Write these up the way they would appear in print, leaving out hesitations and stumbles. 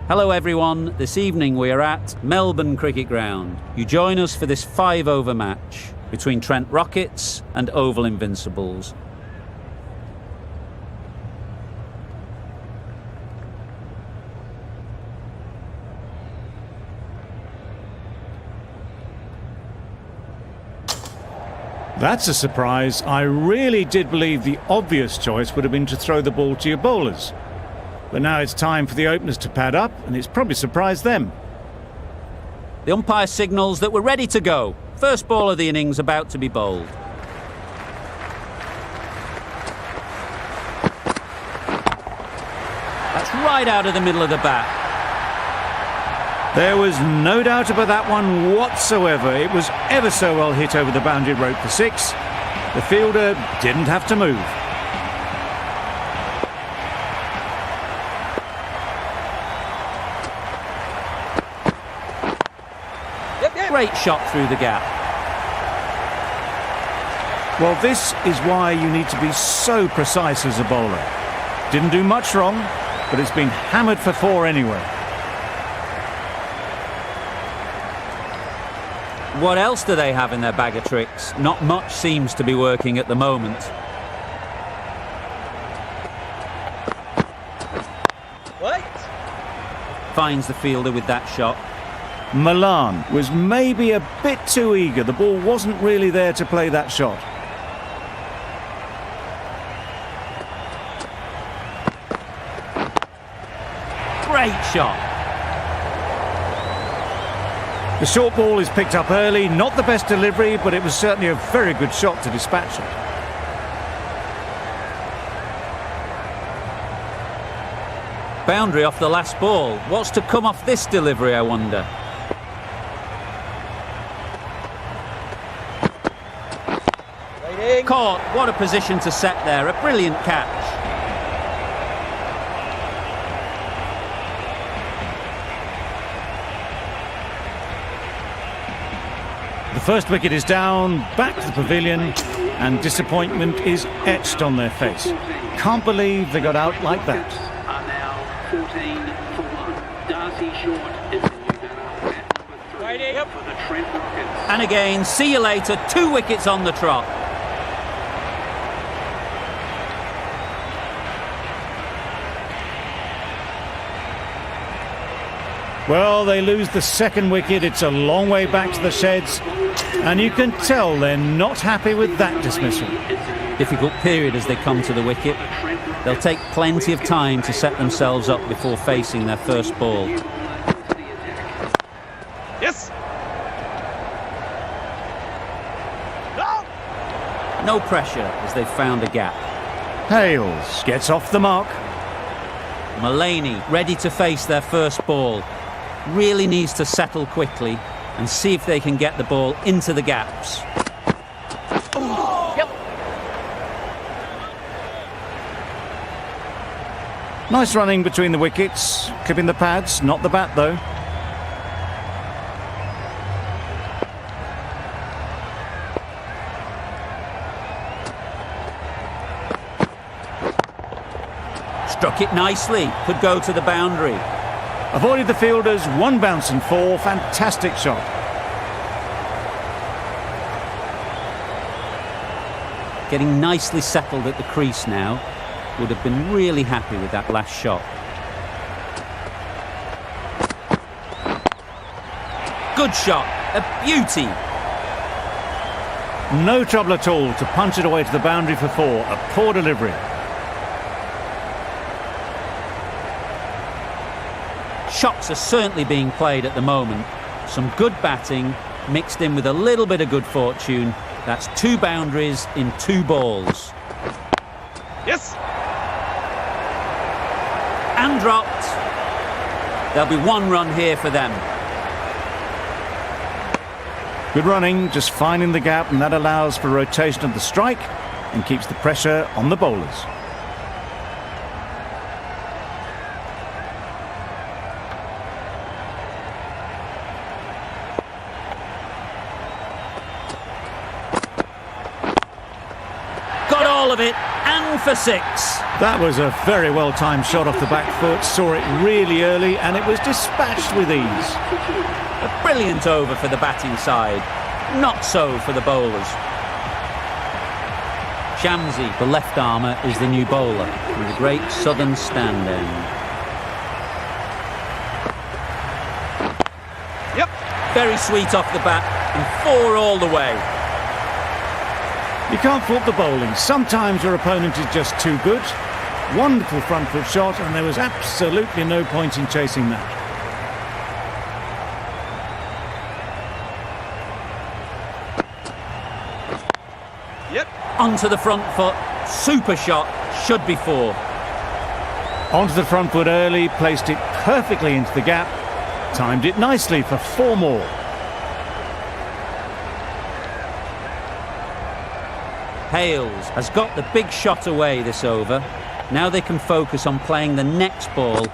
Hello everyone, this evening we are at Melbourne Cricket Ground. You join us for this 5-over match between Trent Rockets and Oval Invincibles. That's a surprise. I really did believe the obvious choice would have been to throw the ball to your bowlers. But now it's time for the openers to pad up, and it's probably surprised them. The umpire signals that we're ready to go. First ball of the innings about to be bowled. That's right out of the middle of the bat. There was no doubt about that one whatsoever. It was ever so well hit over the boundary rope for 6. The fielder didn't have to move. Great shot through the gap. Well, this is why you need to be so precise as a bowler. Didn't do much wrong, but it's been hammered for 4 anyway. What else do they have in their bag of tricks? Not much seems to be working at the moment. Finds the fielder with that shot. Malan was maybe a bit too eager. The ball wasn't really there to play that shot. Great shot. The short ball is picked up early. Not the best delivery, but it was certainly a very good shot to dispatch it. Boundary off the last ball. What's to come off this delivery, I wonder? Caught. What a position to set there. A brilliant catch. The first wicket is down, back to the pavilion, and disappointment is etched on their face. Can't believe they got out like that. Are now 14 for 1. Darcy Short is the new batter at number 3 for the Trent Rockets. And again, see you later. 2 wickets on the trot. Well, they lose the second wicket. It's a long way back to the sheds, and you can tell they're not happy with that dismissal. Difficult period as they come to the wicket. They'll take plenty of time to set themselves up before facing their first ball. Yes. No pressure as they've found a gap. Hales gets off the mark. Mullaney ready to face their first ball. Really needs to settle quickly and see if they can get the ball into the gaps. Nice running between the wickets, clipping the pads, not the bat though. Struck it nicely, could go to the boundary. Avoided the fielders, 1 bounce and 4, fantastic shot. Getting nicely settled at the crease now. Would have been really happy with that last shot. Good shot, a beauty. No trouble at all to punch it away to the boundary for 4, a poor delivery. Shots are certainly being played at the moment. Some good batting mixed in with a little bit of good fortune. That's 2 boundaries in 2 balls. Yes. And dropped. There'll be 1 run here for them. Good running, just finding the gap, and that allows for rotation of the strike and keeps the pressure on the bowlers. Got all of it, and for 6. That was a very well-timed shot off the back foot, saw it really early, and it was dispatched with ease. A brilliant over for the batting side, not so for the bowlers. Shamsi, the left armour, is the new bowler, with a great southern stand end. Yep. Very sweet off the bat, and 4 all the way. You can't fault the bowling. Sometimes your opponent is just too good. Wonderful front foot shot, and there was absolutely no point in chasing that. Yep. Onto the front foot, super shot, should be 4. Onto the front foot early, placed it perfectly into the gap, timed it nicely for 4 more. Hales has got the big shot away this over. Now they can focus on playing the next ball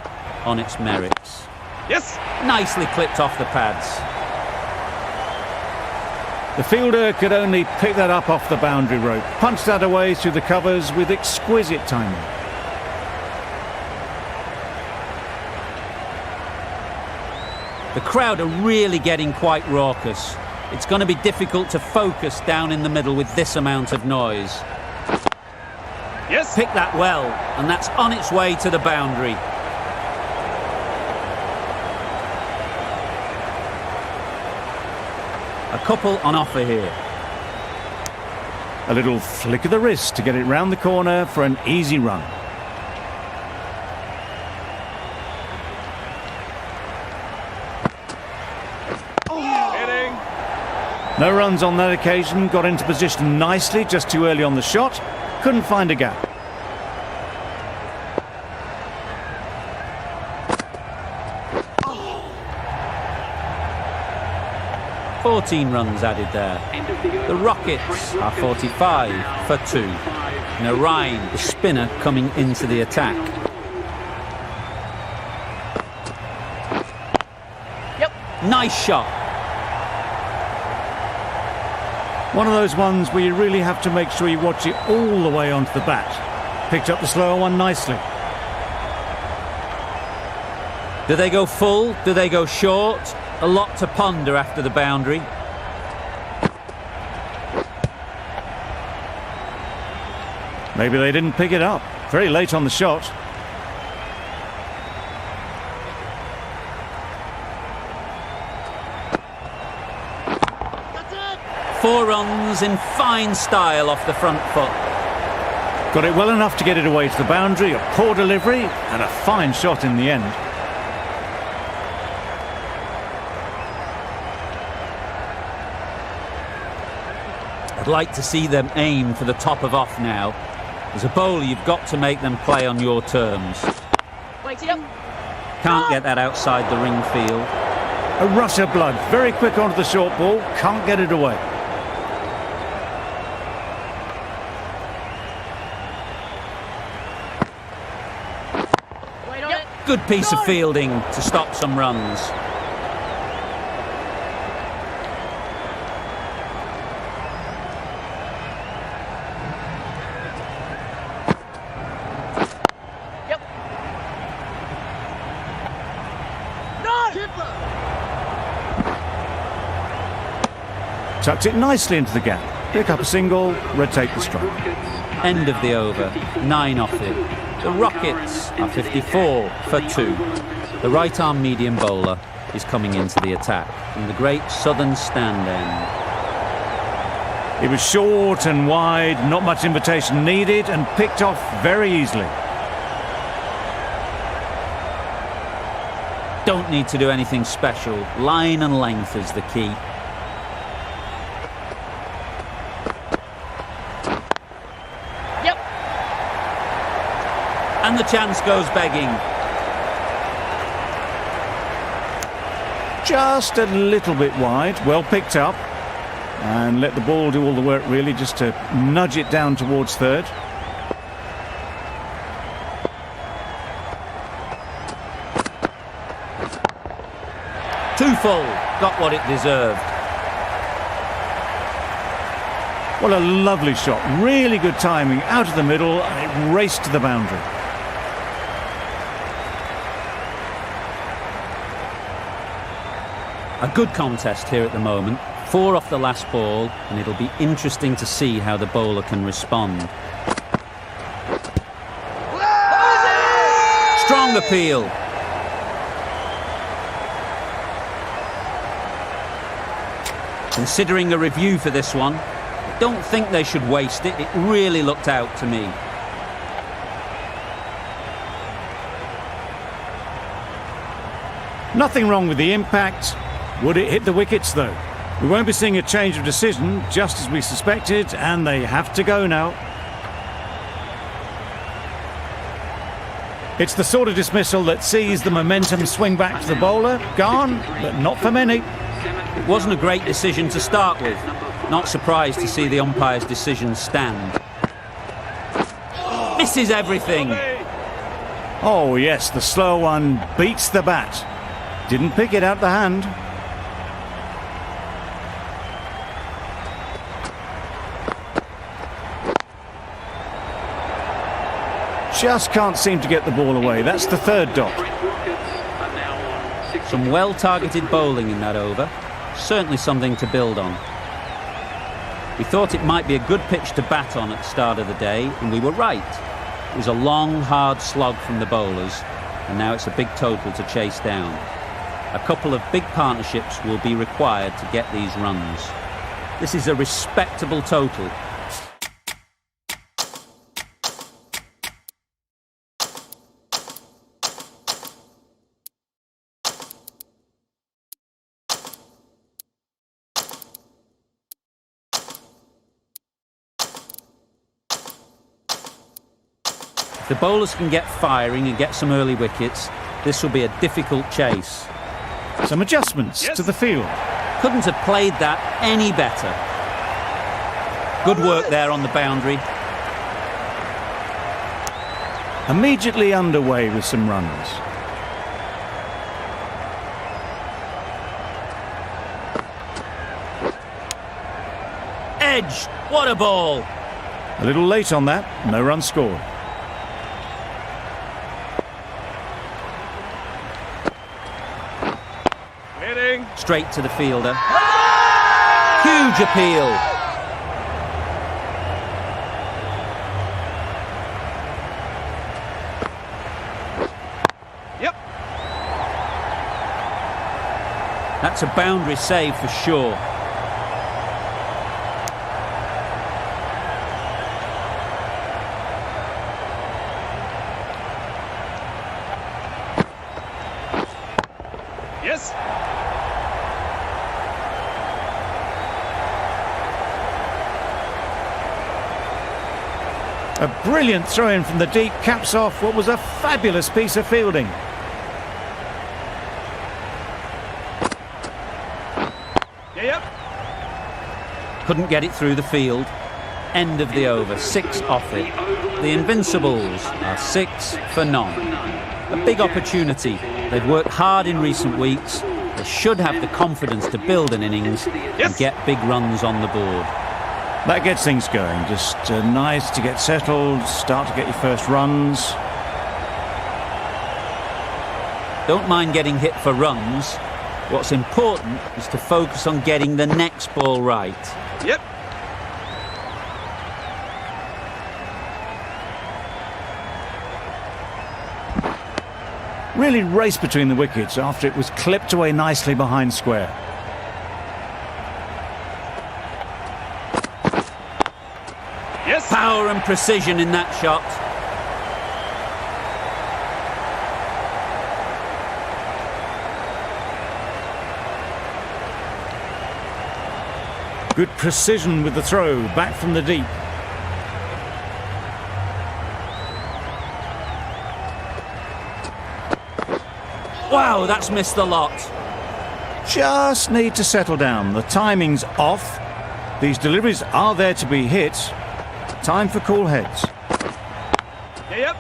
on its merits. Yes. Nicely clipped off the pads. The fielder could only pick that up off the boundary rope, punched that away through the covers with exquisite timing. The crowd are really getting quite raucous. It's going to be difficult to focus down in the middle with this amount of noise. Yes. Pick that well, and that's on its way to the boundary. A couple on offer here. A little flick of the wrist to get it round the corner for an easy run. Hitting. No runs on that occasion, got into position nicely, just too early on the shot, couldn't find a gap. Oh. 14 runs added there. The Rockets are 45 for 2. Narain, the spinner, coming into the attack. Yep. Nice shot. One of those ones where you really have to make sure you watch it all the way onto the bat. Picked up the slower one nicely. Do they go full? Do they go short? A lot to ponder after the boundary. Maybe they didn't pick it up. Very late on the shot. That's it. 4 runs in fine style off the front foot. Got it well enough to get it away to the boundary. A poor delivery and a fine shot in the end. I'd like to see them aim for the top of off now. As a bowler, you've got to make them play on your terms. Can't get that outside the ring field. A rush of blood. Very quick onto the short ball. Can't get it away. Good piece of fielding to stop some runs. Tucked it nicely into the gap. Pick up a single, rotate the strike. End of the over, 9 off it. The Rockets are 54 for 2. The right arm medium bowler is coming into the attack from the great southern stand end. It was short and wide, not much invitation needed, and picked off very easily. Don't need to do anything special. Line and length is the key. And the chance goes begging. Just a little bit wide, well picked up. And let the ball do all the work really, just to nudge it down towards third. Too full, got what it deserved. Well, a lovely shot. Really good timing. Out of the middle, and it raced to the boundary. A good contest here at the moment. 4 off the last ball, and it'll be interesting to see how the bowler can respond. Strong appeal. Considering a review for this one, I don't think they should waste it. It really looked out to me. Nothing wrong with the impact. Would it hit the wickets, though? We won't be seeing a change of decision, just as we suspected, and they have to go now. It's the sort of dismissal that sees the momentum swing back to the bowler. Gone, but not for many. It wasn't a great decision to start with. Not surprised to see the umpire's decision stand. Misses everything. Oh yes, the slow one beats the bat. Didn't pick it out the hand. Just can't seem to get the ball away. That's the third dot. Some well-targeted bowling in that over. Certainly something to build on. We thought it might be a good pitch to bat on at the start of the day, and we were right. It was a long, hard slog from the bowlers, and now it's a big total to chase down. A couple of big partnerships will be required to get these runs. This is a respectable total. If the bowlers can get firing and get some early wickets, this will be a difficult chase. Some adjustments to the field. Couldn't have played that any better. Good work there on the boundary. Immediately underway with some runs. Edge! What a ball! A little late on that, no run scored. Hitting. Straight to the fielder. Huge appeal. Yep. That's a boundary save for sure. Yes. A brilliant throw-in from the deep caps off what was a fabulous piece of fielding. Yep. Couldn't get it through the field. End of the over. 6 off it. The Invincibles are 6 for none. A big opportunity. They've worked hard in recent weeks. They should have the confidence to build an innings and get big runs on the board. That gets things going. Just nice to get settled, start to get your first runs. Don't mind getting hit for runs. What's important is to focus on getting the next ball right. Yep. Really raced between the wickets after it was clipped away nicely behind square. Yes. Power and precision in that shot. Good precision with the throw, back from the deep. Wow, that's missed the lot. Just need to settle down. The timing's off. These deliveries are there to be hit. Time for cool heads. Yep.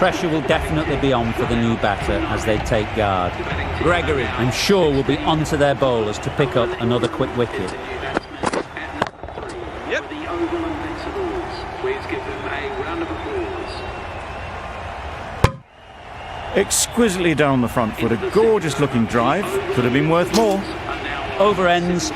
Pressure will definitely be on for the new batter as they take guard. Gregory, I'm sure, will be onto their bowlers to pick up another quick wicket. Yep. The Oval Invincibles. Please give them a round of applause. Exquisitely done on the front foot. A gorgeous looking drive. Could have been worth more. Over ends.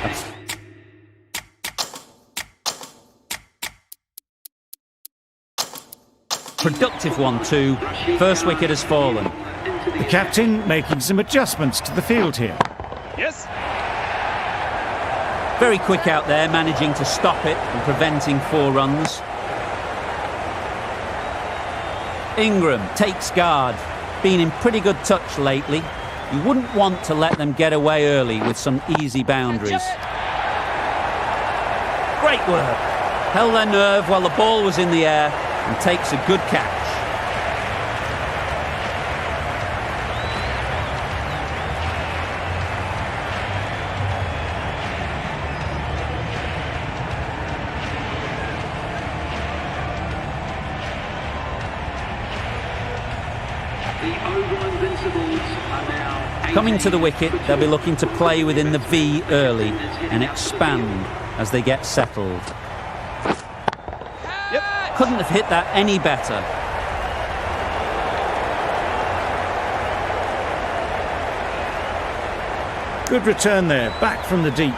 Productive one too. First wicket has fallen. The captain making some adjustments to the field here. Yes. Very quick out there, managing to stop it and preventing 4 runs. Ingram takes guard. Been in pretty good touch lately. You wouldn't want to let them get away early with some easy boundaries. Great work. Held their nerve while the ball was in the air and takes a good catch. The Oval Invincibles are now Coming to the wicket, they'll be looking to play within the V early and expand as they get settled. Yep. Couldn't have hit that any better. Good return there, back from the deep.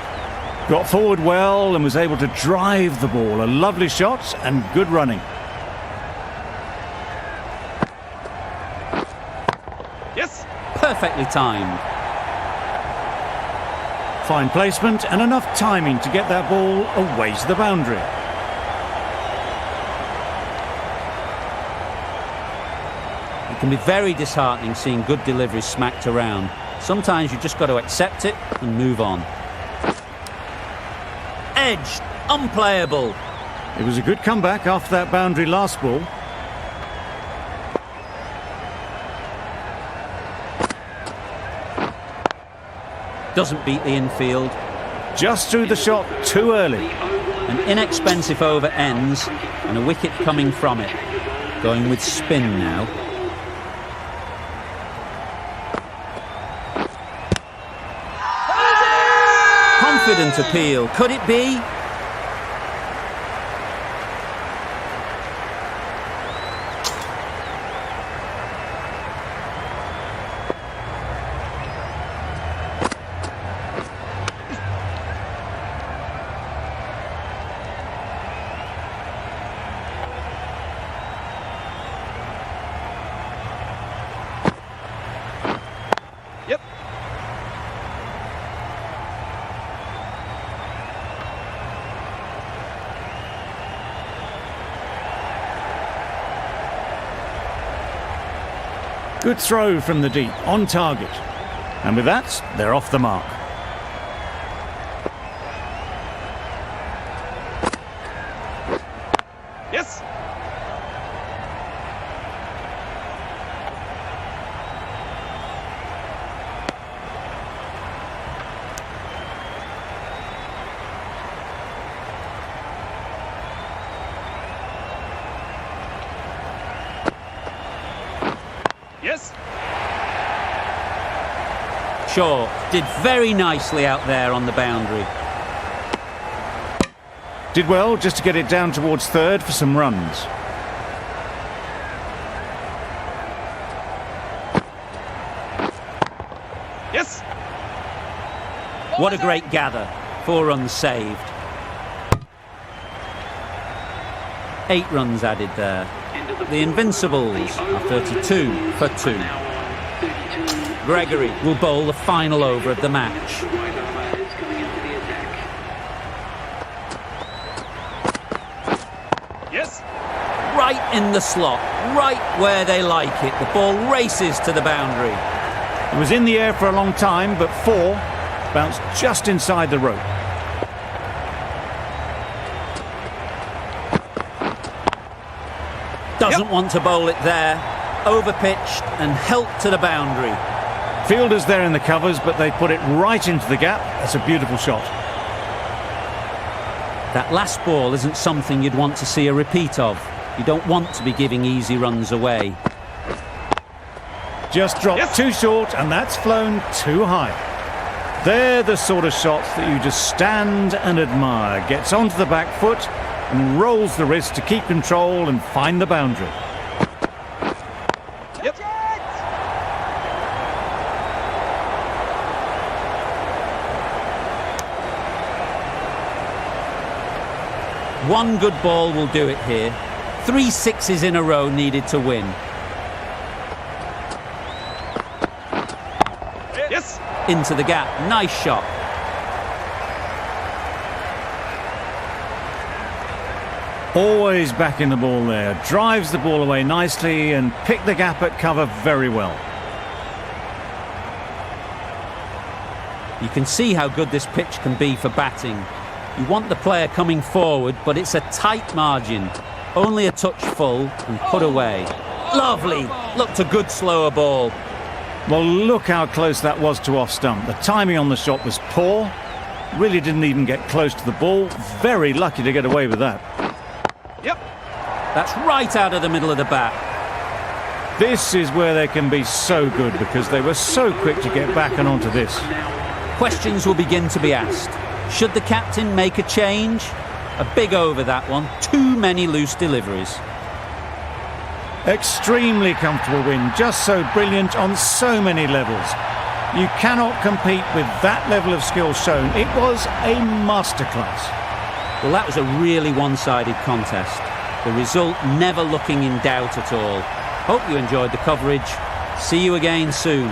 Got forward well and was able to drive the ball. A lovely shot and good running. Yes. Perfectly timed. Fine placement and enough timing to get that ball away to the boundary. It can be very disheartening seeing good deliveries smacked around. Sometimes you just got to accept it and move on. Edged, unplayable. It was a good comeback after that boundary last ball. Doesn't beat the infield. Just threw the shot too early. An inexpensive over ends and a wicket coming from it. Going with spin now. Confident appeal. Could it be? Yep. Good throw from the deep, on target. And with that, they're off the mark. Yes. Yes. Shaw did very nicely out there on the boundary. Did well just to get it down towards third for some runs. Yes. What a great gather. 4 runs saved. 8 runs added there. The Invincibles are 32 for 2. Gregory will bowl the final over of the match. Yes. Right in the slot, right where they like it. The ball races to the boundary. It was in the air for a long time, but 4 bounced just inside the rope. Doesn't want to bowl it there. Overpitched and helped to the boundary. Fielders there in the covers, but they put it right into the gap. That's a beautiful shot. That last ball isn't something you'd want to see a repeat of. You don't want to be giving easy runs away. Just dropped Yes. too short, and that's flown too high. They're the sort of shots that you just stand and admire. Gets onto the back foot and rolls the wrist to keep control and find the boundary. Yep. One good ball will do it here. 3 sixes in a row needed to win. Yes. Into the gap. Nice shot. Always back in the ball there. Drives the ball away nicely and picked the gap at cover very well. You can see how good this pitch can be for batting. You want the player coming forward, but it's a tight margin. Only a touch full and put away. Lovely. Looked a good slower ball. Well, look how close that was to off stump. The timing on the shot was poor. Really didn't even get close to the ball. Very lucky to get away with that. Yep. That's right out of the middle of the bat. This is where they can be so good because they were so quick to get back and onto this. Questions will begin to be asked. Should the captain make a change? A big over that one. Too many loose deliveries. Extremely comfortable win, just so brilliant on so many levels. You cannot compete with that level of skill shown. It was a masterclass. Well, that was a really one-sided contest. The result never looking in doubt at all. Hope you enjoyed the coverage. See you again soon.